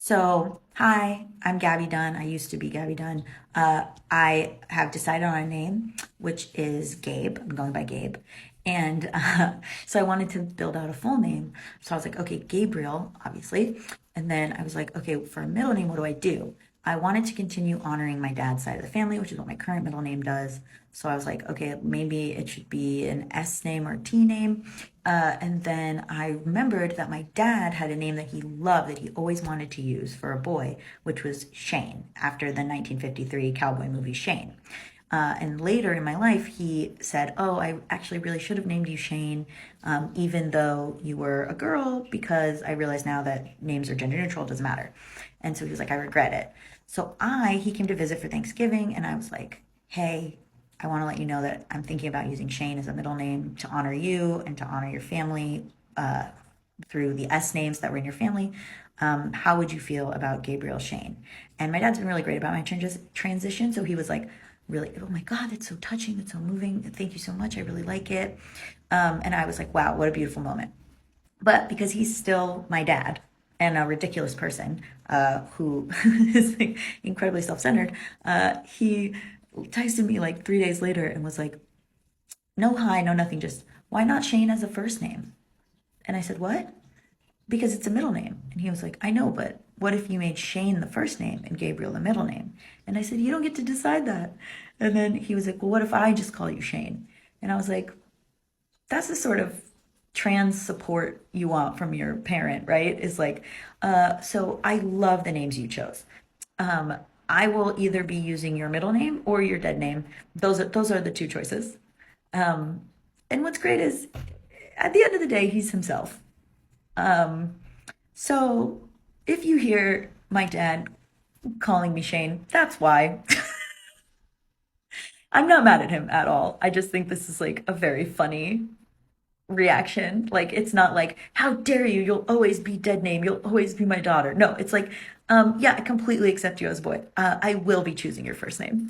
So, hi, I'm Gabby Dunn. I used to be Gabby Dunn. I have decided on a name, which is Gabe. I'm going by Gabe. And so I wanted to build out a full name. So I was like, okay, Gabriel, obviously. And then I was like, okay, for a middle name, what do I do? I wanted to continue honoring my dad's side of the family, which is what my current middle name does. So I was like, okay, maybe it should be an S name or T name. And then I remembered that my dad had a name that he loved, that he always wanted to use for a boy, which was Shane, after the 1953 cowboy movie Shane. And later in my life, he said, oh, I actually really should have named you Shane, even though you were a girl, because I realize now that names are gender neutral, it doesn't matter. And so he was like, I regret it. He came to visit for Thanksgiving, and I was like, hey, I want to let you know that I'm thinking about using Shane as a middle name to honor you and to honor your family through the S names that were in your family. How would you feel about Gabriel Shane? And my dad's been really great about my transition. So he was like, really, oh my God, that's so touching. That's so moving. Thank you so much. I really like it. And I was like, wow, what a beautiful moment. But because he's still my dad and a ridiculous person who is like incredibly self-centered, he texted me like 3 days later and was like, no hi, no nothing, just why not Shane as a first name? And I said, what? Because it's a middle name. And he was like, I know, but what if you made Shane the first name and Gabriel the middle name? And I said, you don't get to decide that. And then he was like, well, what if I just call you Shane? And I was like, that's the sort of trans support you want from your parent, right? Is like, so I love the names you chose. Um, I will either be using your middle name or your dead name. Those are the two choices. Um, and what's great is, at the end of the day, he's himself. Um, so if you hear my dad calling me Shane, that's why. I'm not mad at him at all. I just think this is like a very funny reaction. Like it's not like, how dare you? You'll always be dead name. You'll always be my daughter. No, it's like, yeah, I completely accept you as a boy. I will be choosing your first name.